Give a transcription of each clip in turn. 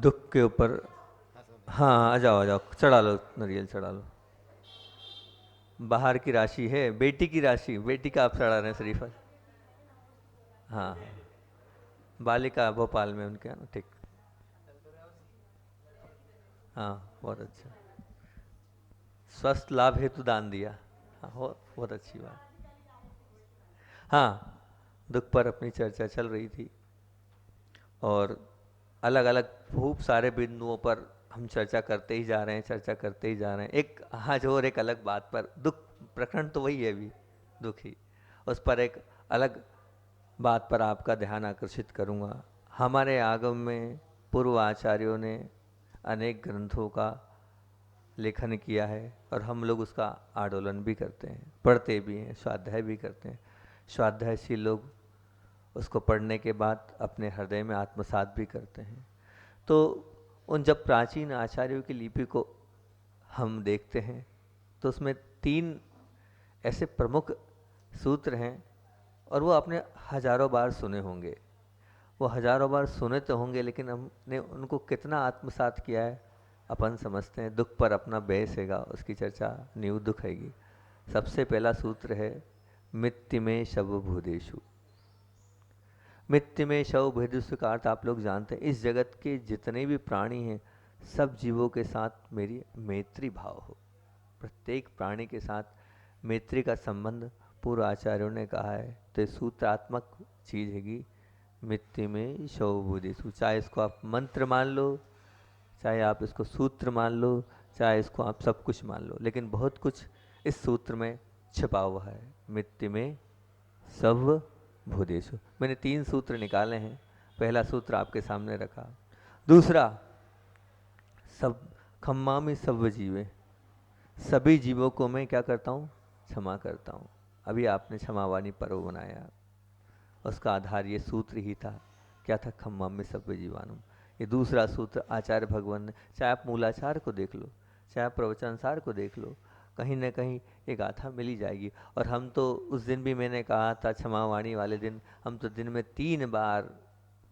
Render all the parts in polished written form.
दुख के ऊपर। हाँ आ जाओ आ जाओ, चढ़ा लो, नारियल चढ़ा लो। बाहर की राशि है, बेटी की राशि, बेटी का आप चढ़ा रहे हैं शरीफा। हाँ हाँ, बालिका भोपाल में उनके यहाँ, ठीक। हाँ बहुत अच्छा, स्वस्थ लाभ हेतु दान दिया। हाँ बहुत अच्छी बात। हाँ, दुख पर अपनी चर्चा चल रही थी और अलग अलग खूब सारे बिंदुओं पर हम चर्चा करते ही जा रहे हैं, चर्चा करते ही जा रहे हैं। एक आज और एक अलग बात पर, दुख प्रकरण तो वही है अभी, दुख ही, उस पर एक अलग बात पर आपका ध्यान आकर्षित करूंगा। हमारे आगम में पूर्व आचार्यों ने अनेक ग्रंथों का लेखन किया है और हम लोग उसका आंदोलन भी करते हैं, पढ़ते भी हैं, स्वाध्याय भी करते हैं। स्वाध्यायशील लोग उसको पढ़ने के बाद अपने हृदय में आत्मसात भी करते हैं। तो उन जब प्राचीन आचार्यों की लिपि को हम देखते हैं तो उसमें 3 ऐसे प्रमुख सूत्र हैं और वो आपने हजारों बार सुने होंगे। वो हजारों बार सुने तो होंगे, लेकिन हमने उनको कितना आत्मसात किया है अपन समझते हैं। दुख पर अपना बहसेगा, उसकी चर्चा नींव दुख हैगी। सबसे पहला सूत्र है मित्ति में शव भूदेशु। मित्ति में शव भूदेशु का अर्थ आप लोग जानते हैं, इस जगत के जितने भी प्राणी हैं सब जीवों के साथ मेरी मैत्री भाव हो। प्रत्येक प्राणी के साथ मैत्री का संबंध पूर्व आचार्यों ने कहा है। तो ये सूत्रात्मक चीज हैगी, मित्ति में शव भूदेशु। चाहे इसको आप मंत्र मान लो, चाहे आप इसको सूत्र मान लो, चाहे इसको आप सब कुछ मान लो, लेकिन बहुत कुछ इस सूत्र में छिपा हुआ है। मित्ति में सब भूदेशु। मैंने 3 सूत्र निकाले हैं, पहला सूत्र आपके सामने रखा। दूसरा, सब खम्मा में सब जीवे, सभी जीवों को मैं क्या करता हूँ, क्षमा करता हूँ। अभी आपने क्षमावाणी पर्व बनाया, उसका आधार ये सूत्र ही था। क्या था, खम्मा में सब जीवाणु। ये दूसरा सूत्र आचार्य भगवान ने, चाहे आप मूलाचार को देख लो, चाहे आप प्रवचनसार को देख लो, कहीं ना कहीं एक गाथा मिली जाएगी। और हम तो उस दिन भी मैंने कहा था, क्षमावाणी वाले दिन, हम तो दिन में 3 बार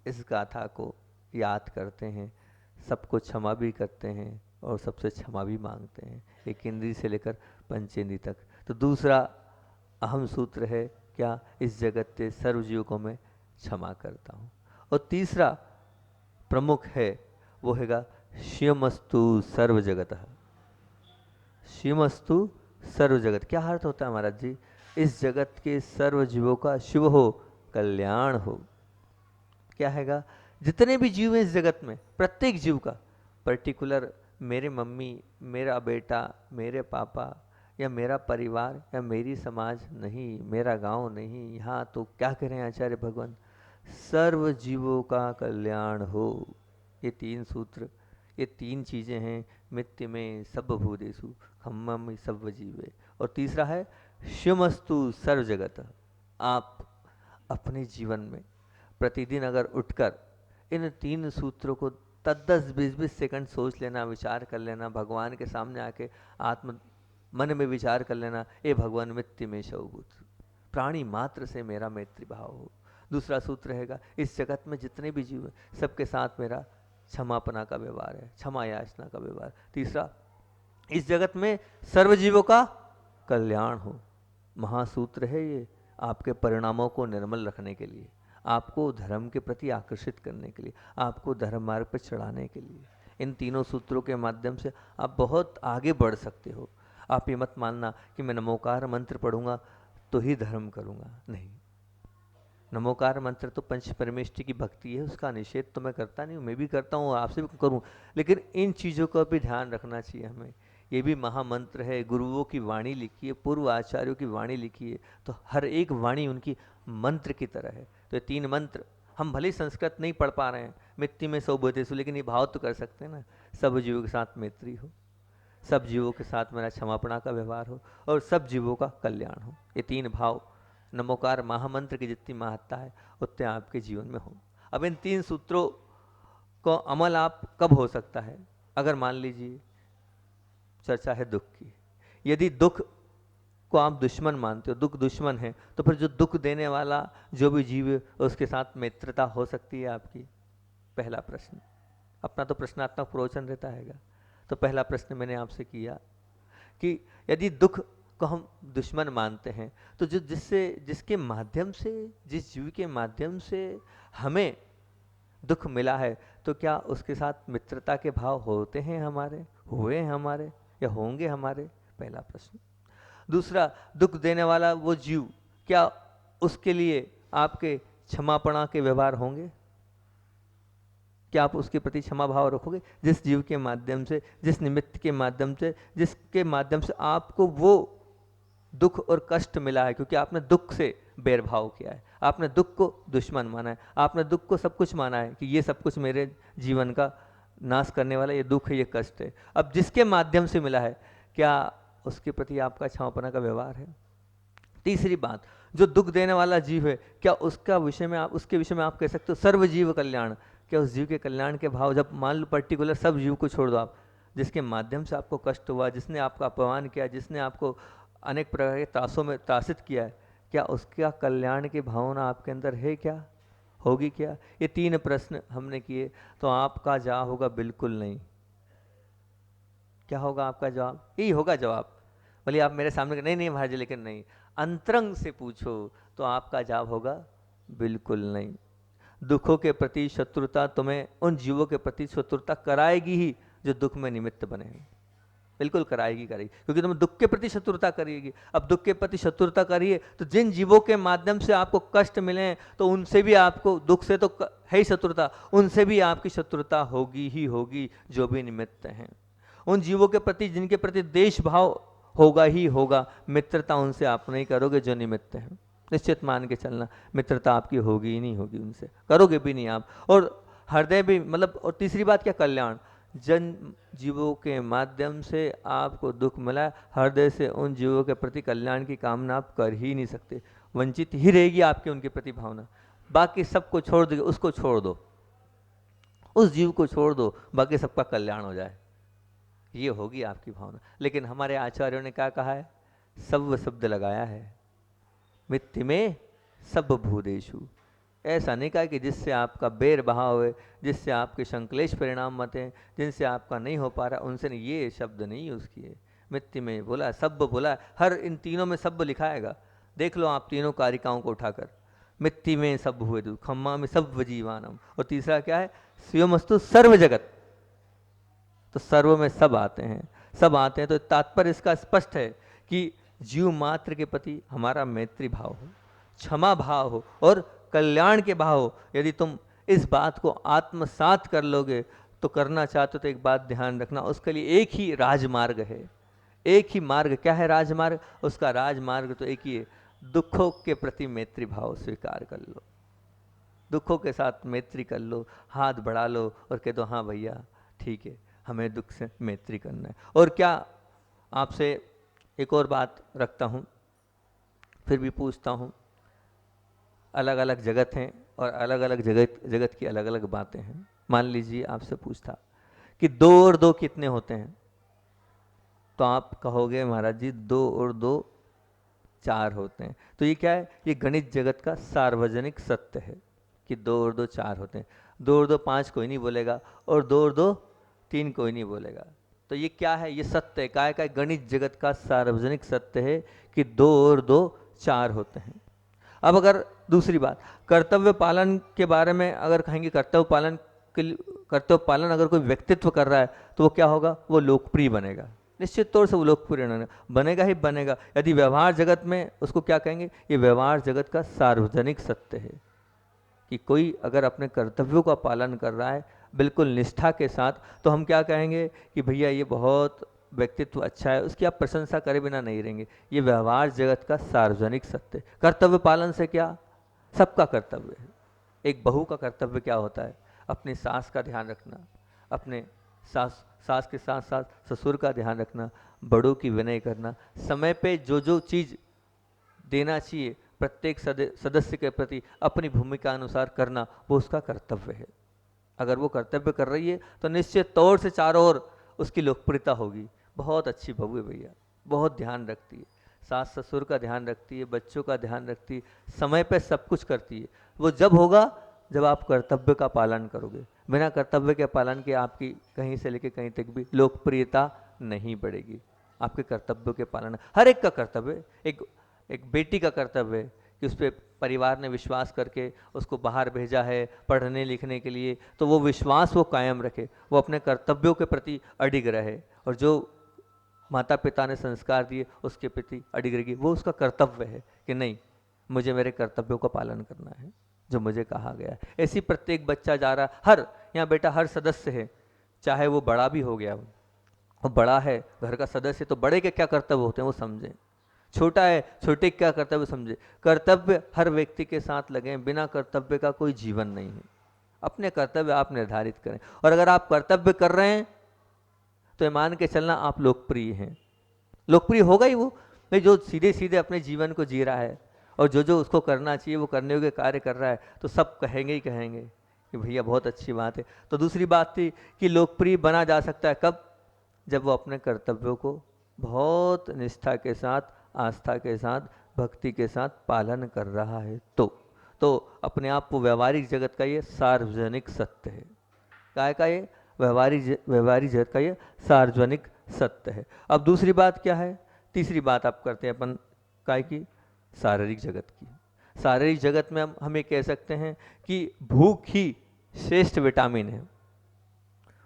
इस गाथा को याद करते हैं, सबको क्षमा भी करते हैं और सबसे क्षमा भी मांगते हैं, एक इंद्री से लेकर पंचेंद्री तक। तो दूसरा अहम सूत्र है क्या, इस जगत के सर्व जीवों को मैं क्षमा करता हूँ। और तीसरा प्रमुख है वो हैगा शिवमस्तु सर्व जगत। शिवमस्तु सर्व जगत क्या अर्थ होता है महाराज जी, इस जगत के सर्व जीवों का शुभ हो, कल्याण हो। क्या हैगा, जितने भी जीव हैं इस जगत में, प्रत्येक जीव का, पर्टिकुलर मेरे मम्मी, मेरा बेटा, मेरे पापा, या मेरा परिवार, या मेरी समाज नहीं, मेरा गांव नहीं, यहाँ तो क्या कह रहे हैं आचार्य भगवान, सर्व जीवों का कल्याण हो। ये 3 सूत्र, ये 3 चीजें हैं। मित्ति में सब भूदेशु, खम्मा में सब जीवे। और तीसरा है शिवमस्तु सर्व जगत। आप अपने जीवन में प्रतिदिन अगर उठकर इन 3 सूत्रों को 10-20 सेकंड सोच लेना, विचार कर लेना, भगवान के सामने आके आत्म मन में विचार कर लेना, ए भगवान मित्ति में शवभूत, प्राणी मात्र से मेरा मैत्री भाव हो। दूसरा सूत्र रहेगा, इस जगत में जितने भी जीव हैं सबके साथ मेरा क्षमापना का व्यवहार है, क्षमा याचना का व्यवहार। तीसरा, इस जगत में सर्व जीवों का कल्याण हो। महासूत्र है ये, आपके परिणामों को निर्मल रखने के लिए, आपको धर्म के प्रति आकर्षित करने के लिए, आपको धर्म मार्ग पर चढ़ाने के लिए। इन तीनों सूत्रों के माध्यम से आप बहुत आगे बढ़ सकते हो। आप ये मत मानना कि मैं नमोकार मंत्र पढ़ूंगा तो ही धर्म करूंगा, नहीं। नमोकार मंत्र तो पंच परमेष्टि की भक्ति है, उसका निषेध तो मैं करता नहीं हूँ, मैं भी करता हूँ, आपसे भी करूँ, लेकिन इन चीज़ों का भी ध्यान रखना चाहिए हमें। ये भी महामंत्र है, गुरुओं की वाणी लिखी है, पूर्व आचार्यों की वाणी लिखी है, तो हर एक वाणी उनकी मंत्र की तरह है। तो ये 3 मंत्र, हम भले संस्कृत नहीं पढ़ पा रहे हैं, मिट्टी में सौ बोधेसु, लेकिन ये भाव तो कर सकते हैं ना, सब जीवों के साथ मैत्री हो, सब जीवों के साथ मेरा क्षमापणा का व्यवहार हो, और सब जीवों का कल्याण हो। ये 3 भाव नमोकार महामंत्र की जितनी महत्ता है उतने आपके जीवन में हो। अब इन 3 सूत्रों को अमल आप कब हो सकता है, अगर मान लीजिए चर्चा है दुख की, यदि दुख को आप दुश्मन मानते हो, दुख दुश्मन है, तो फिर जो दुख देने वाला जो भी जीव है उसके साथ मित्रता हो सकती है आपकी? पहला प्रश्न। अपना तो प्रश्नात्मक प्रवचन रहता हैगा। तो पहला प्रश्न मैंने आपसे किया कि यदि दुख को हम दुश्मन मानते हैं तो जिसके माध्यम से, जिस जीव के माध्यम से हमें दुख मिला है, तो क्या उसके साथ मित्रता के भाव होते हैं हमारे, हुए हैं हमारे या होंगे हमारे? पहला प्रश्न। दूसरा, दुख देने वाला वो जीव, क्या उसके लिए आपके क्षमापणा के व्यवहार होंगे? क्या आप उसके प्रति क्षमा भाव रखोगे? जिस जीव के माध्यम से, जिस निमित्त के माध्यम से, जिसके माध्यम से आपको वो दुख और कष्ट मिला है, क्योंकि आपने दुख से बैरभाव किया है, आपने दुख को दुश्मन माना है, आपने दुख को सब कुछ माना है कि ये सब कुछ मेरे जीवन का नाश करने वाला ये दुख है, ये कष्ट है। अब जिसके माध्यम से मिला है, क्या उसके प्रति आपका क्षमापना का व्यवहार है? तीसरी बात, जो दुख देने वाला जीव है, क्या उसके विषय में आप कह सकते हो सर्वजीव कल्याण? क्या उस जीव के कल्याण के भाव, जब मान लो पर्टिकुलर सब जीव को छोड़ दो आप, जिसके माध्यम से आपको कष्ट हुआ, जिसने आपका अपमान किया, जिसने आपको अनेक प्रकार के त्रासों में त्रासित किया है, क्या उसका कल्याण की भावना आपके अंदर है क्या, होगी क्या? ये तीन प्रश्न हमने किए, तो आपका जवाब होगा बिल्कुल नहीं। क्या होगा आपका जवाब? यही होगा जवाब। भले आप मेरे सामने नहीं नहीं महाराज जी, लेकिन नहीं, अंतरंग से पूछो तो आपका जवाब होगा बिल्कुल नहीं। दुखों के प्रति शत्रुता तुम्हें उन जीवों के प्रति शत्रुता कराएगी ही जो दुख में निमित्त बने हैं, बिल्कुल कराएगी, क्योंकि तुम दुख के प्रति शत्रुता करिएगी। अब दुख के प्रति शत्रुता करिए तो जिन जीवों के माध्यम से आपको कष्ट मिले हैं, तो उनसे भी आपको, दुख से तो है ही शत्रुता, उनसे भी आपकी शत्रुता होगी ही होगी, जो भी निमित्त हैं। उन जीवों के प्रति जिनके प्रति देश भाव होगा ही होगा, मित्रता उनसे आप नहीं करोगे जो निमित्त हैं। निश्चित मान के चलना, मित्रता आपकी होगी ही नहीं होगी, उनसे करोगे भी नहीं आप। और हृदय भी, मतलब, और तीसरी बात क्या, कल्याण। जन जीवों के माध्यम से आपको दुख मिला, हृदय से उन जीवों के प्रति कल्याण की कामना आप कर ही नहीं सकते, वंचित ही रहेगी आपके उनके प्रति भावना। बाकी सबको छोड़ दो, उसको छोड़ दो, उस जीव को छोड़ दो, बाकी सबका कल्याण हो जाए, ये होगी आपकी भावना। लेकिन हमारे आचार्यों ने क्या कहा है? सब शब्द लगाया है, मित्ति में सब भूदेशु। ऐसा नहीं कहा कि जिससे आपका बैर भाव है, जिससे आपके संक्लेश परिणाम मत हैं, जिनसे आपका नहीं हो पा रहा, उनसे नहीं, ये शब्द नहीं यूज किए। मित्ति में बोला, सब बोला, हर इन तीनों में सब लिखाएगा। देख लो आप तीनों कारिकाओं को उठाकर, मित्ति में सब हुए दु, खम्मा में सब जीवानम, और तीसरा क्या है, स्वीयमस्तु सर्व जगत। तो सर्व में सब आते हैं, सब आते हैं, तो तात्पर्य इसका स्पष्ट है कि जीव मात्र के प्रति हमारा मैत्री भाव हो, क्षमा भाव हो और कल्याण के भाव हो। यदि तुम इस बात को आत्मसात कर लोगे, तो करना चाहते हो तो एक बात ध्यान रखना, उसके लिए एक ही राजमार्ग है, एक ही मार्ग। क्या है राजमार्ग? उसका राजमार्ग तो एक ही है, दुखों के प्रति मैत्री भाव स्वीकार कर लो, दुखों के साथ मैत्री कर लो, हाथ बढ़ा लो और कह दो हाँ भैया ठीक है, हमें दुख से मैत्री करना है। और क्या, आपसे एक और बात रखता हूँ, फिर भी पूछता हूँ, अलग अलग जगत हैं और अलग अलग जगत की अलग अलग बातें हैं। मान लीजिए आपसे पूछता कि 2 और 2 कितने होते हैं, तो आप कहोगे महाराज जी 2 और 2 4 होते हैं। तो ये क्या है? ये गणित जगत का सार्वजनिक सत्य है कि 2 और 2 4 होते हैं। 2 और 2 5 कोई नहीं बोलेगा, और 2 और 2 3 कोई नहीं बोलेगा। तो ये क्या है? ये सत्य है, काय का गणित जगत का सार्वजनिक सत्य है कि 2 और 2 4 होते हैं। अब अगर दूसरी बात, कर्तव्य पालन के बारे में अगर कहेंगे, कर्तव्य पालन अगर कोई व्यक्तित्व कर रहा है तो वो क्या होगा? वो लोकप्रिय बनेगा, निश्चित तौर से वो लोकप्रिय बनेगा ही बनेगा। यदि व्यवहार जगत में, उसको क्या कहेंगे? ये व्यवहार जगत का सार्वजनिक सत्य है कि कोई अगर अपने कर्तव्यों का पालन कर रहा है बिल्कुल निष्ठा के साथ, तो हम क्या कहेंगे कि भैया ये बहुत व्यक्तित्व अच्छा है, उसकी आप प्रशंसा करे बिना नहीं रहेंगे। ये व्यवहार जगत का सार्वजनिक सत्य। कर्तव्य पालन से क्या? सबका कर्तव्य है। एक बहू का कर्तव्य क्या होता है? अपनी सास का ध्यान रखना, अपने सास के साथ साथ ससुर का ध्यान रखना, बड़ों की विनय करना, समय पे जो जो चीज देना चाहिए प्रत्येक सदस्य के प्रति अपनी भूमिका अनुसार करना, वो उसका कर्तव्य है। अगर वो कर्तव्य कर रही है तो निश्चित तौर से चारों ओर उसकी लोकप्रियता होगी। बहुत अच्छी बहू है भैया, बहुत ध्यान रखती है, सास ससुर का ध्यान रखती है, बच्चों का ध्यान रखती है, समय पे सब कुछ करती है। वो जब होगा जब आप कर्तव्य का पालन करोगे। बिना कर्तव्य के पालन के आपकी कहीं से लेकर कहीं तक भी लोकप्रियता नहीं बढ़ेगी। आपके कर्तव्यों के पालन, हर एक का कर्तव्य, एक बेटी का कर्तव्य है कि उस पर परिवार ने विश्वास करके उसको बाहर भेजा है पढ़ने लिखने के लिए, तो वो विश्वास वो कायम रखे, वो अपने कर्तव्यों के प्रति अडिग रहे, और जो माता पिता ने संस्कार दिए उसके प्रति अडिग रहेगी। वो उसका कर्तव्य है कि नहीं, मुझे मेरे कर्तव्यों का पालन करना है जो मुझे कहा गया है। ऐसी प्रत्येक बच्चा जा रहा, हर यहाँ बेटा हर सदस्य है, चाहे वो बड़ा भी हो गया, वो बड़ा है घर का सदस्य, तो बड़े के क्या कर्तव्य होते हैं वो समझें, छोटा है छोटे क्या कर्तव्य समझे। कर्तव्य हर व्यक्ति के साथ लगे, बिना कर्तव्य का कोई जीवन नहीं है। अपने कर्तव्य आप निर्धारित करें, और अगर आप कर्तव्य कर रहे हैं तो मान के चलना आप लोकप्रिय हैं। लोकप्रिय होगा ही वो भाई जो सीधे सीधे अपने जीवन को जी रहा है, और जो जो उसको करना चाहिए वो करने योग्य कार्य कर रहा है, तो सब कहेंगे ही कहेंगे कि भैया बहुत अच्छी बात है। तो दूसरी बात थी कि लोकप्रिय बना जा सकता है कब, जब वो अपने कर्तव्यों को बहुत निष्ठा के साथ, आस्था के साथ, भक्ति के साथ पालन कर रहा है। तो अपने आप को व्यवहारिक जगत का ये सार्वजनिक सत्य है। काय का ये व्यवहारिक जगत का ये सार्वजनिक सत्य है। अब दूसरी बात क्या है, तीसरी बात आप करते हैं अपन काय की, शारीरिक जगत की। शारीरिक जगत में हम ये कह सकते हैं कि भूख ही श्रेष्ठ विटामिन है।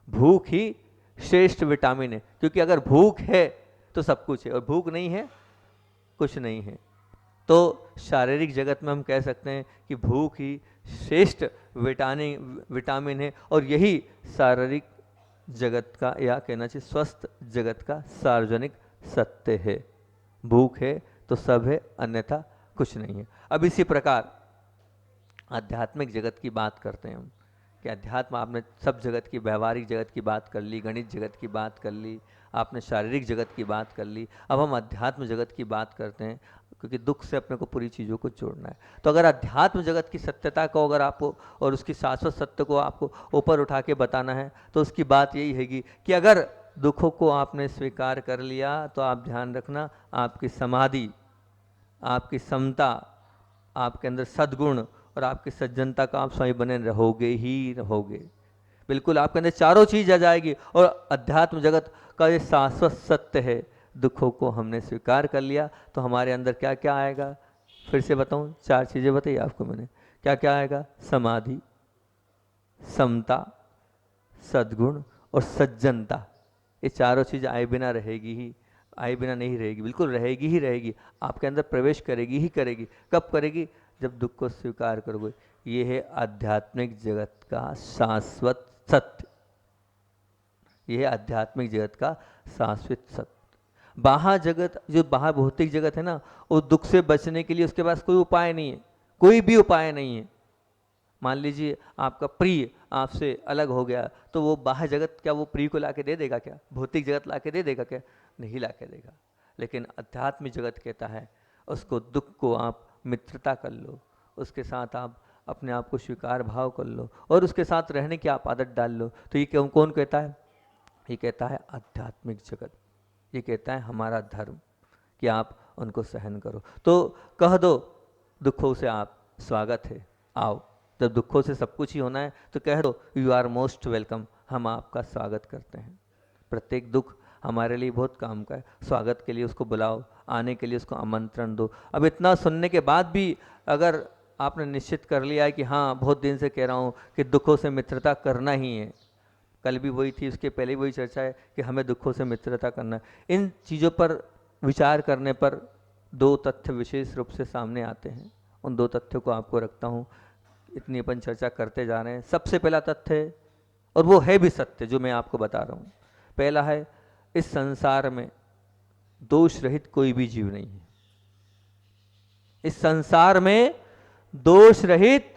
भूख ही श्रेष्ठ विटामिन है, क्योंकि अगर भूख है तो सब कुछ है, और भूख नहीं है कुछ नहीं है। तो शारीरिक जगत में हम कह सकते हैं कि भूख ही श्रेष्ठ विटामिन है, और यही शारीरिक जगत का, या कहना चाहिए स्वस्थ जगत का सार्वजनिक सत्य है। भूख है तो सब है, अन्यथा कुछ नहीं है। अब इसी प्रकार आध्यात्मिक जगत की बात करते हैं हम कि अध्यात्म, आपने सब जगत की, व्यवहारिक जगत की बात कर ली, गणित जगत की बात कर ली, आपने शारीरिक जगत की बात कर ली, अब हम अध्यात्म जगत की बात करते हैं, क्योंकि दुख से अपने को पूरी चीज़ों को जोड़ना है। तो अगर अध्यात्म जगत की सत्यता को अगर आपको, और उसकी शाश्वत सत्य को आपको ऊपर उठा के बताना है, तो उसकी बात यही हैगी कि अगर दुखों को आपने स्वीकार कर लिया तो आप ध्यान रखना, आपकी समाधि, आपकी समता, आपके अंदर सद्गुण और आपकी सज्जनता का आप स्वयं बने रहोगे ही रहोगे। बिल्कुल आपके अंदर चारों चीज आ जाएगी। और अध्यात्म जगत का ये शाश्वत सत्य है, दुखों को हमने स्वीकार कर लिया तो हमारे अंदर क्या क्या आएगा, फिर से बताऊं, चार चीजें बताई आपको मैंने, क्या क्या आएगा, समाधि, समता, सद्गुण और सज्जनता। ये चारों चीज आए बिना रहेगी ही, आए बिना नहीं रहेगी, बिल्कुल रहेगी ही रहेगी, आपके अंदर प्रवेश करेगी ही करेगी। कब करेगी, जब दुख को स्वीकार करोगे। ये है आध्यात्मिक जगत का शाश्वत सत्य, ये है आध्यात्मिक जगत का शाश्वत सत्य। बाह्य जगत, जो बाह्य भौतिक जगत है ना, वो दुख से बचने के लिए उसके पास कोई उपाय नहीं है, कोई भी उपाय नहीं है। मान लीजिए आपका प्रिय आपसे अलग हो गया, तो वो बाह्य जगत क्या वो प्रिय को लाके दे देगा क्या, भौतिक जगत लाके दे देगा क्या, नहीं लाके देगा। लेकिन अध्यात्मिक जगत कहता है उसको, दुख को आप मित्रता कर लो, उसके साथ आप अपने आप को स्वीकार भाव कर लो, और उसके साथ रहने की आप आदत डाल लो। तो ये क्यों, कौन कहता है, ये कहता है आध्यात्मिक जगत, ये कहता है हमारा धर्म कि आप उनको सहन करो। तो कह दो दुखों से आप स्वागत है, आओ। जब दुखों से सब कुछ ही होना है तो कह दो यू आर मोस्ट वेलकम, हम आपका स्वागत करते हैं। प्रत्येक दुख हमारे लिए बहुत काम का है, स्वागत के लिए उसको बुलाओ, आने के लिए उसको आमंत्रण दो। अब इतना सुनने के बाद भी अगर आपने निश्चित कर लिया है कि हाँ बहुत दिन से कह रहा हूँ कि दुखों से मित्रता करना ही है, कल भी वही थी, उसके पहले वही चर्चा है कि हमें दुखों से मित्रता करना है। इन चीज़ों पर विचार करने पर दो तथ्य विशेष रूप से सामने आते हैं, उन दो तथ्यों को आपको रखता हूँ, इतनी अपन चर्चा करते जा रहे हैं। सबसे पहला तथ्य है, और वो है भी सत्य जो मैं आपको बता रहा हूँ, पहला है इस संसार में दोष रहित कोई भी जीव नहीं है। इस संसार में दोष रहित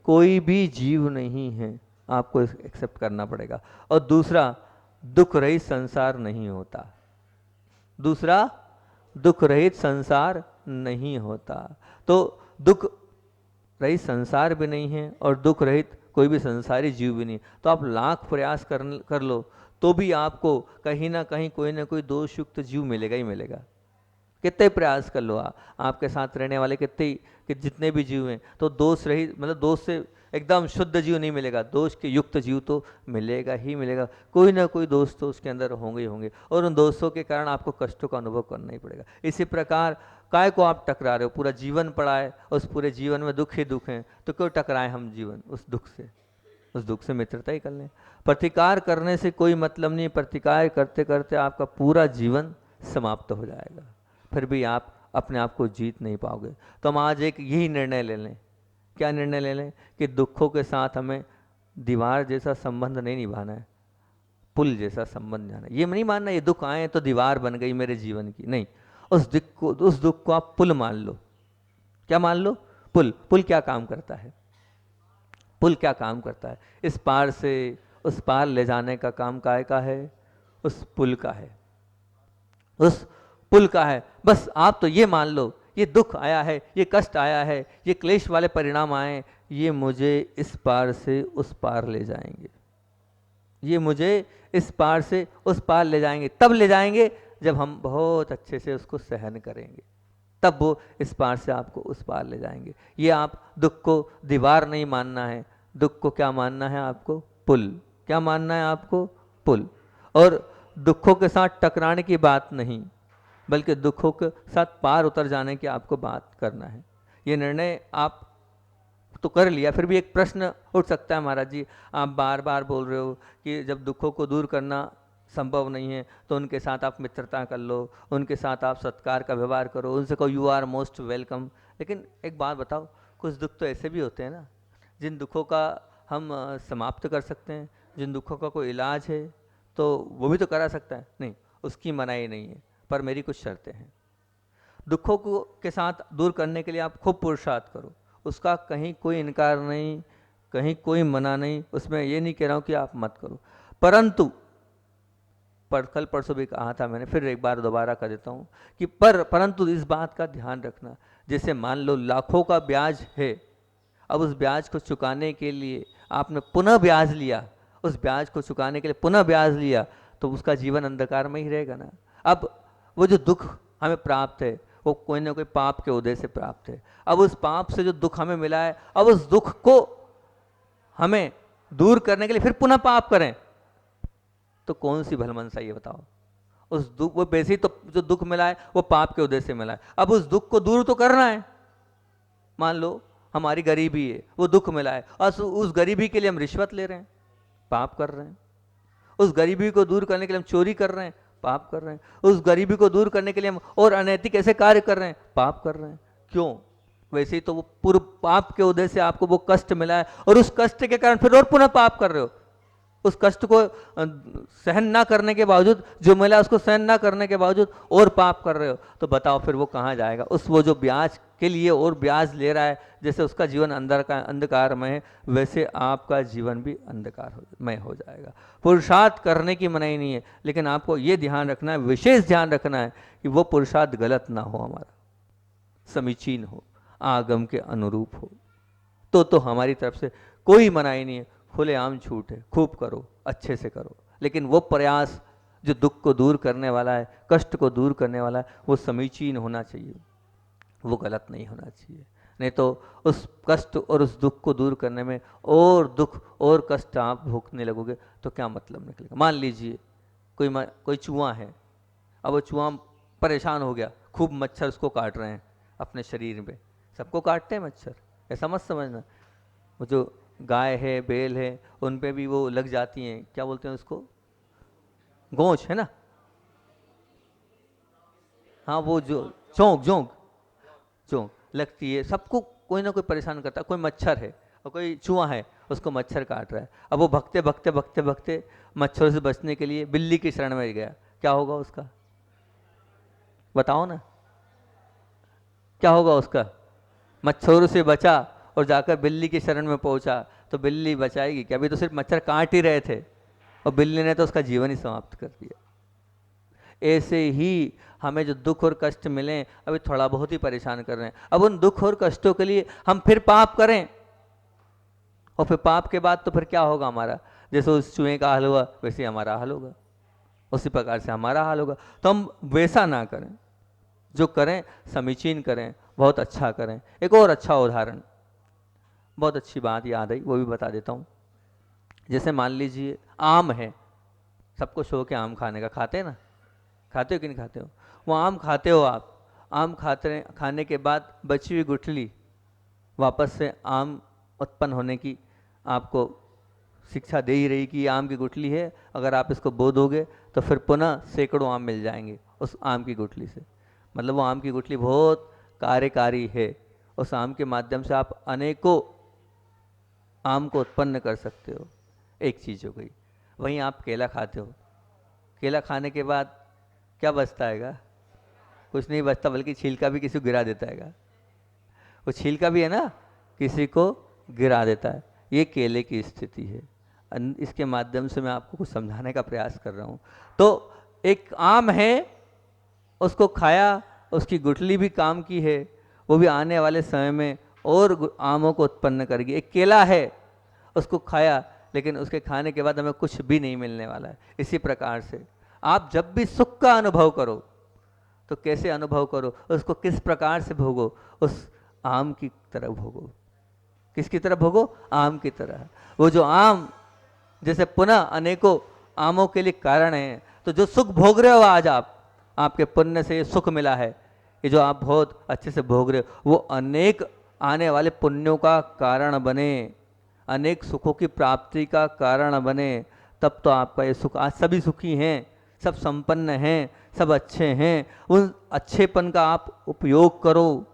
कोई भी जीव नहीं है, आपको एक्सेप्ट करना पड़ेगा। और दूसरा, दुख रहित संसार नहीं होता, दूसरा दुख रहित संसार नहीं होता। तो दुख रहित संसार भी नहीं है और दुख रहित कोई भी संसारी जीव भी नहीं। तो आप लाख प्रयास कर लो तो भी आपको कहीं ना कहीं कोई ना कोई दोष युक्त जीव मिलेगा ही मिलेगा। कितने प्रयास कर लो आपके साथ रहने वाले कितने कि जितने भी जीव हैं, तो दोष रहित, मतलब दोष से एकदम शुद्ध जीव नहीं मिलेगा, दोष के युक्त जीव तो मिलेगा ही मिलेगा। कोई ना कोई दोष तो उसके अंदर होंगे ही होंगे, और उन दोषों के कारण आपको कष्टों का अनुभव करना ही पड़ेगा। इसी प्रकार काय को आप टकरा रहे हो, पूरा जीवन पड़ा है, उस पूरे जीवन में दुख ही दुख है, तो क्यों टकराए हम जीवन उस दुख से? उस दुख से मित्रता ही कर लें। प्रतिकार करने से कोई मतलब नहीं, प्रतिकार करते करते आपका पूरा जीवन समाप्त हो जाएगा, फिर भी आप अपने आप को जीत नहीं पाओगे। तो हम आज एक यही निर्णय ले लें। क्या निर्णय ले लें? कि दुखों के साथ हमें दीवार जैसा संबंध नहीं निभाना है, पुल जैसा संबंध निभाना है। ये नहीं मानना ये दुख आए तो दीवार बन गई मेरे जीवन की, नहीं। उस दुख को आप पुल मान लो। क्या मान लो? पुल। पुल क्या काम करता है? पुल क्या काम करता है? इस पार से उस पार ले जाने का काम काय का है? उस पुल का है, उस पुल का है। बस आप तो ये मान लो, ये दुख आया है, ये कष्ट आया है, ये क्लेश वाले परिणाम आए, ये मुझे इस पार से उस पार ले जाएंगे, ये मुझे इस पार से उस पार ले जाएंगे। तब ले जाएंगे जब हम बहुत अच्छे से उसको सहन करेंगे, तब वो इस पार से आपको उस पार ले जाएंगे। ये आप दुख को दीवार नहीं मानना है, दुख को क्या मानना है आपको? पुल। क्या मानना है आपको? पुल। और दुखों के साथ टकराने की बात नहीं, बल्कि दुखों के साथ पार उतर जाने की आपको बात करना है। ये निर्णय आप तो कर लिया, फिर भी एक प्रश्न उठ सकता है, महाराज जी आप बार बार बोल रहे हो कि जब दुखों को दूर करना संभव नहीं है तो उनके साथ आप मित्रता कर लो, उनके साथ आप सत्कार का व्यवहार करो, उनसे कहो यू आर मोस्ट वेलकम। लेकिन एक बात बताओ, कुछ दुख तो ऐसे भी होते हैं ना जिन दुखों का हम समाप्त कर सकते हैं, जिन दुखों का कोई इलाज है तो वो भी तो करा सकता है, नहीं उसकी मनाही नहीं है। पर मेरी कुछ शर्तें हैं। दुखों को के साथ दूर करने के लिए आप खूब पुरुषार्थ करो, उसका कहीं कोई इनकार नहीं, कहीं कोई मना नहीं, उसमें ये नहीं कह रहा हूँ कि आप मत करो। परंतु कल परसों भी कहा था मैंने, फिर एक बार दोबारा कर देता हूँ कि परंतु इस बात का ध्यान रखना, जैसे मान लो लाखों का ब्याज है, अब उस ब्याज को चुकाने के लिए आपने पुनः ब्याज लिया, उस ब्याज को चुकाने के लिए पुनः ब्याज लिया, तो उसका जीवन अंधकार में ही रहेगा ना। अब वो जो दुख हमें प्राप्त है वो कोई ना कोई पाप के उदय से प्राप्त है। अब उस पाप से जो दुख हमें मिला है, अब उस दुख को हमें दूर करने के लिए फिर पुनः पाप करें तो कौन सी भलमनसा, ये बताओ। उस दुख, वो वैसे ही तो जो दुख मिला है वो पाप के उदय से मिला है, अब उस दुख को दूर तो करना है। मान लो हमारी गरीबी है, वो दुख मिला है, और उस गरीबी के लिए हम रिश्वत ले रहे हैं, पाप कर रहे हैं। उस गरीबी को दूर करने के लिए हम चोरी कर रहे हैं, पाप कर रहे हैं। उस गरीबी को दूर करने के लिए हम और अनैतिक ऐसे कार्य कर रहे हैं, पाप कर रहे हैं। क्यों? वैसे ही तो वो पूर्व पाप के उदय से आपको वो कष्ट मिला है, और उस कष्ट के कारण फिर और पुनः पाप कर रहे हो। उस कष्ट को सहन ना करने के बावजूद, जो मिला उसको सहन ना करने के बावजूद और पाप कर रहे हो, तो बताओ फिर वो कहाँ जाएगा? उस वो जो ब्याज के लिए और ब्याज ले रहा है, जैसे उसका जीवन अंधकार में है, वैसे आपका जीवन भी अंधकारमय हो जाएगा। पुरुषार्थ करने की मनाही नहीं है, लेकिन आपको ये ध्यान रखना है, विशेष ध्यान रखना है कि वो पुरुषार्थ गलत ना हो, हमारा समीचीन हो, आगम के अनुरूप हो, तो हमारी तरफ से कोई मनाही नहीं है। खुलेआम छूट है, खूब करो, अच्छे से करो, लेकिन वो प्रयास जो दुख को दूर करने वाला है, कष्ट को दूर करने वाला है, वो समीचीन होना चाहिए, वो गलत नहीं होना चाहिए। नहीं तो उस कष्ट और उस दुख को दूर करने में और दुख और कष्ट आप भोगने लगोगे तो क्या मतलब निकलेगा। मान लीजिए कोई चूहा है, अब वो चूहा परेशान हो गया, खूब मच्छर उसको काट रहे हैं अपने शरीर में, सबको काटते हैं मच्छर, ऐसा मत समझना। वो जो गाय है, बैल है, उन पे भी वो लग जाती हैं, क्या बोलते हैं उसको, गोंच है ना, हाँ वो जो चोंक लगती है, सबको कोई ना कोई परेशान करता है। कोई मच्छर है और कोई चूहा है, उसको मच्छर काट रहा है, अब वो भगते भगते भगते भगते मच्छरों से बचने के लिए बिल्ली की शरण में गया, क्या होगा उसका? बताओ ना, क्या होगा उसका? मच्छरों से बचा और जाकर बिल्ली की शरण में पहुंचा, तो बिल्ली बचाएगी क्या? अभी तो सिर्फ मच्छर काट ही रहे थे और बिल्ली ने तो उसका जीवन ही समाप्त कर दिया। ऐसे ही हमें जो दुख और कष्ट मिले, अभी थोड़ा बहुत ही परेशान कर रहे हैं, अब उन दुख और कष्टों के लिए हम फिर पाप करें, और फिर पाप के बाद तो फिर क्या होगा हमारा? जैसे उस चूहे का हाल हुआ वैसे हमारा हाल होगा, उसी प्रकार से हमारा हाल होगा। तो हम वैसा ना करें, जो करें समीचीन करें, बहुत अच्छा करें। एक और अच्छा उदाहरण, बहुत अच्छी बात याद आई, वो भी बता देता हूँ। जैसे मान लीजिए आम है, सबको शौक है आम खाने का, खाते हैं ना, खाते हो कि नहीं खाते हो? वो आम खाते हो आप, आम खाने के बाद बची हुई गुठली वापस से आम उत्पन्न होने की आपको शिक्षा दे ही रही कि ये आम की गुठली है, अगर आप इसको बो दोगे तो फिर पुनः सैकड़ों आम मिल जाएंगे उस आम की गुठली से। मतलब वो आम की गुठली बहुत कार्यकारी है, उस आम के माध्यम से आप अनेकों आम को उत्पन्न कर सकते हो। एक चीज़ हो गई। वहीं आप केला खाते हो, केला खाने के बाद क्या बचता हैगा? कुछ नहीं बचता, बल्कि छिलका भी किसी को गिरा देता हैगा। वो छिलका भी है ना, किसी को गिरा देता है। ये केले की स्थिति है। इसके माध्यम से मैं आपको कुछ समझाने का प्रयास कर रहा हूँ। तो एक आम है, उसको खाया, उसकी गुठली भी काम की है, वो भी आने वाले समय में और आमों को उत्पन्न करेगी। एक केला है, उसको खाया, लेकिन उसके खाने के बाद हमें कुछ भी नहीं मिलने वाला है। इसी प्रकार से आप जब भी सुख का अनुभव करो तो कैसे अनुभव करो, उसको किस प्रकार से भोगो, उस आम की तरह भोगो। किसकी तरह भोगो? आम की तरह। वो जो आम जैसे पुनः अनेकों आमों के लिए कारण है, तो जो सुख भोग रहे हो आज आप, आपके पुण्य से ये सुख मिला है, ये जो आप बहुत अच्छे से भोग रहे हो, वो अनेक आने वाले पुण्यों का कारण बने, अनेक सुखों की प्राप्ति का कारण बने। तब तो आपका ये सुख, आज सभी सुखी हैं, सब संपन्न हैं, सब अच्छे हैं। उन अच्छेपन का आप उपयोग करो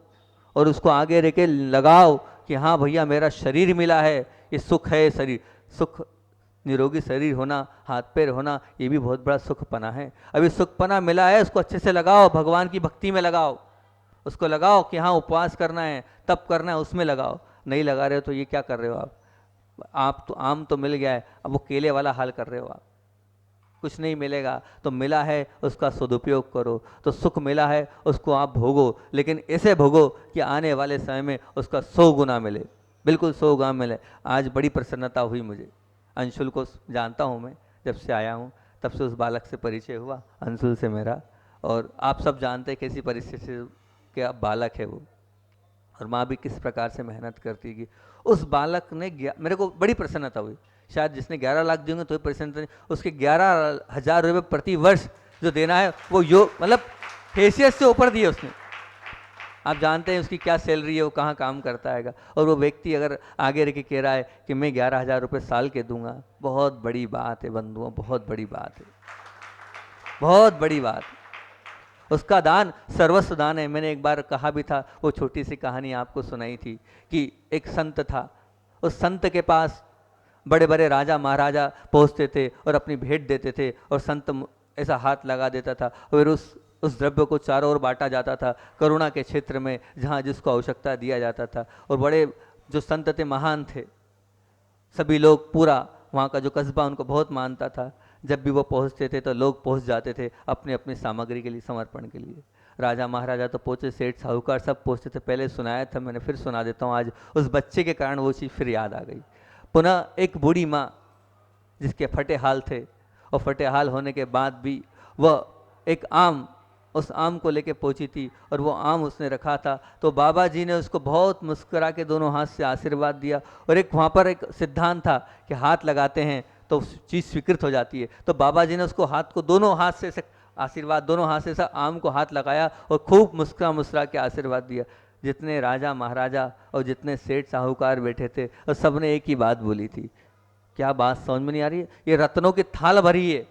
और उसको आगे लेके लगाओ कि हाँ भैया मेरा शरीर मिला है, ये सुख है। शरीर सुख, निरोगी शरीर होना, हाथ पैर होना, ये भी बहुत बड़ा सुखपना है। अभी सुखपना मिला है, उसको अच्छे से लगाओ, भगवान की भक्ति में लगाओ, उसको लगाओ कि हाँ उपवास करना है, तप करना है, उसमें लगाओ। नहीं लगा रहे हो तो ये क्या कर रहे हो आप तो आम तो मिल गया है, अब वो केले वाला हाल कर रहे हो आप। कुछ नहीं मिलेगा तो मिला है उसका सदुपयोग करो। तो सुख मिला है उसको आप भोगो, लेकिन ऐसे भोगो कि आने वाले समय में उसका 100 गुना मिले, बिल्कुल 100 गुना मिले। आज बड़ी प्रसन्नता हुई मुझे। अंशुल को जानता हूँ मैं, जब से आया हूँ तब से उस बालक से परिचय हुआ, अंशुल से मेरा। और आप सब जानते हैं कैसी परिस्थिति के बालक है वो, और माँ भी किस प्रकार से मेहनत करती है। उस बालक ने मेरे को बड़ी प्रसन्नता हुई। शायद जिसने 11 लाख देंगे तो प्रसन्नता नहीं, उसके 11,000 रुपये प्रति वर्ष जो देना है वो मतलब हैसियत से ऊपर दिए उसने। आप जानते हैं उसकी क्या सैलरी है, वो कहाँ काम करता है। और वो व्यक्ति अगर आगे रह के कह रहा है कि मैं 11,000 रुपये साल के दूंगा, बहुत बड़ी बात है बंधुओं, बहुत बड़ी बात है, बहुत बड़ी बात। उसका दान सर्वस्व दान है। मैंने एक बार कहा भी था, वो छोटी सी कहानी आपको सुनाई थी कि एक संत था, उस संत के पास बड़े बड़े राजा महाराजा पहुंचते थे और अपनी भेंट देते थे, और संत ऐसा हाथ लगा देता था, फिर उस द्रव्य को चारों ओर बांटा जाता था, करुणा के क्षेत्र में जहाँ जिसको आवश्यकता दिया जाता था। और बड़े जो संत थे महान थे, सभी लोग, पूरा वहाँ का जो कस्बा उनको बहुत मानता था। जब भी वो पहुँचते थे तो लोग पहुँच जाते थे अपनी अपनी सामग्री के लिए, समर्पण के लिए। राजा महाराजा तो पहुँचे, सेठ साहूकार सब पहुँचते थे। पहले सुनाया था मैंने, फिर सुना देता हूँ। आज उस बच्चे के कारण वो चीज़ फिर याद आ गई। पुनः एक बूढ़ी माँ जिसके फटे हाल थे, और फटे हाल होने के बाद भी वह एक आम, उस आम को लेके पहुंची थी, और वो आम उसने रखा था। तो बाबा जी ने उसको बहुत मुस्कुरा के दोनों हाथ से आशीर्वाद दिया। और एक वहाँ पर एक सिद्धांत था कि हाथ लगाते हैं तो चीज़ स्वीकृत हो जाती है। तो बाबा जी ने उसको हाथ को दोनों हाथ से आशीर्वाद, दोनों हाथ से आम को हाथ लगाया और खूब मुस्कुरा के आशीर्वाद दिया। जितने राजा महाराजा और जितने सेठ साहूकार बैठे थे, और सब ने एक ही बात बोली थी। क्या बात समझ में नहीं आ रही है? ये रत्नों की थाल भरी है,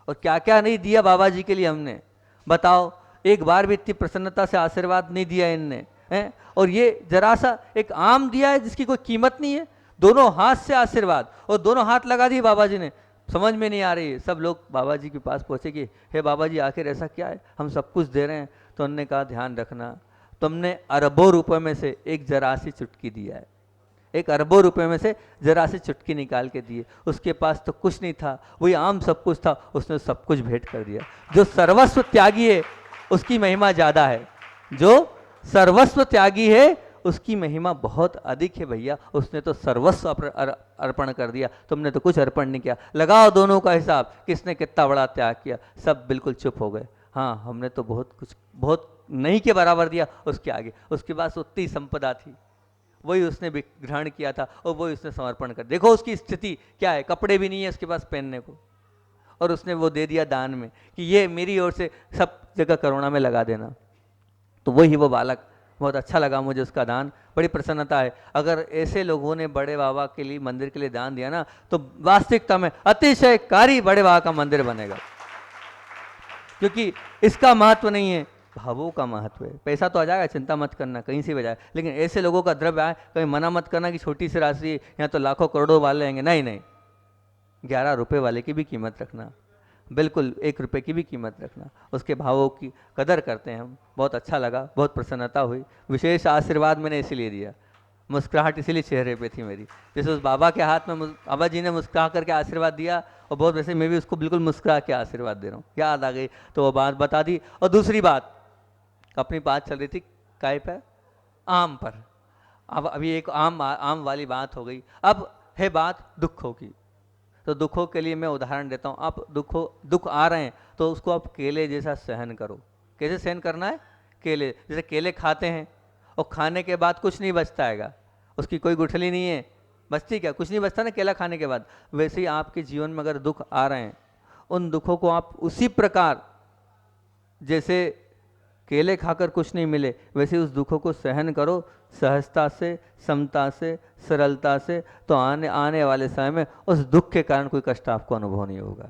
और क्या क्या नहीं दिया बाबा जी के लिए हमने, बताओ। एक बार भी इतनी प्रसन्नता से आशीर्वाद नहीं दिया इनने, हैं? और ये जरा सा एक आम दिया है जिसकी कोई कीमत नहीं है, दोनों हाथ से आशीर्वाद, और दोनों हाथ लगा दिए बाबा जी ने। समझ में नहीं आ रही है। सब लोग बाबा जी के पास पहुँचे कि हे बाबा जी आखिर ऐसा क्या है, हम सब कुछ दे रहे हैं। तो उन्होंने कहा ध्यान रखना, तुमने अरबों रुपए में से एक जरा सी चुटकी दिया है, एक अरबों रुपए में से जरा सी चुटकी निकाल के दिए। उसके पास तो कुछ नहीं था, वही आम सब कुछ था, उसने सब कुछ भेंट कर दिया। जो सर्वस्व त्यागी है उसकी महिमा ज़्यादा है, जो सर्वस्व त्यागी है उसकी महिमा बहुत अधिक है भैया। उसने तो सर्वस्व अर्पण कर दिया, तुमने तो कुछ अर्पण नहीं किया। लगाओ दोनों का हिसाब, किसने कितना बड़ा त्याग किया। सब बिल्कुल चुप हो गए। हाँ हमने तो बहुत कुछ, बहुत नहीं के बराबर दिया उसके आगे, उसके पास उतनी संपदा थी, वही उसने ग्रहण किया था और वही उसने समर्पण कर। देखो उसकी स्थिति क्या है, कपड़े भी नहीं है उसके पास पहनने को, और उसने वो दे दिया दान में कि ये मेरी ओर से सब जगह करुणा में लगा देना। तो वही वो बालक, बहुत अच्छा लगा मुझे उसका दान, बड़ी प्रसन्नता है। अगर ऐसे लोगों ने बड़े बाबा के लिए, मंदिर के लिए दान दिया ना, तो वास्तविकता में अतिशयकारी बड़े बाबा का मंदिर बनेगा, क्योंकि इसका महत्व नहीं है, भावों का महत्व है। पैसा तो आ जाएगा, चिंता मत करना, कहीं से भी जाए, लेकिन ऐसे लोगों का द्रव्य आए, कहीं मना मत करना कि छोटी सी राशि यहाँ तो लाखों करोड़ों वाले आएंगे, नहीं नहीं, 11 रुपए वाले की भी कीमत रखना, बिल्कुल 1 रुपए की भी कीमत रखना, उसके भावों की कदर करते हैं हम। बहुत अच्छा लगा, बहुत प्रसन्नता हुई, विशेष आशीर्वाद मैंने इसीलिए दिया, मुस्कुराहट इसीलिए चेहरे पे थी मेरी, जैसे उस बाबा के हाथ में बाबा जी ने मुस्कुरा करके आशीर्वाद दिया, और बहुत वैसे मैं भी उसको बिल्कुल मुस्कुरा के आशीर्वाद दे रहा हूँ, याद आ गई तो वो बात बता दी। और दूसरी बात, अपनी बात चल रही थी काय पर, आम पर, अब अभी एक आम वाली बात हो गई, अब है बात दुखों की। तो दुखों के लिए मैं उदाहरण देता हूँ, आप दुख आ रहे हैं तो उसको आप केले जैसा सहन करो। कैसे सहन करना है? केले जैसे, केले खाते हैं और खाने के बाद कुछ नहीं बचता हैगा, उसकी कोई गुठली नहीं है, बचती क्या, कुछ नहीं बचता ना केला खाने के बाद। वैसे ही आपके जीवन में अगर दुख आ रहे हैं, उन दुखों को आप उसी प्रकार, जैसे केले खाकर कुछ नहीं मिले, वैसे उस दुखों को सहन करो, सहजता से, समता से, सरलता से, तो आने आने वाले समय में उस दुख के कारण कोई कष्ट आपको अनुभव नहीं होगा,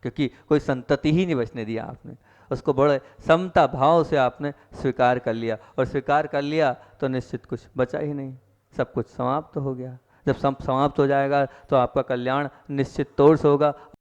क्योंकि कोई संतति ही नहीं बचने दिया आपने, उसको बड़े समता भाव से आपने स्वीकार कर लिया, और स्वीकार कर लिया तो निश्चित कुछ बचा ही नहीं, सब कुछ समाप्त हो गया। जब सब समाप्त हो जाएगा तो आपका कल्याण निश्चित तौर से होगा।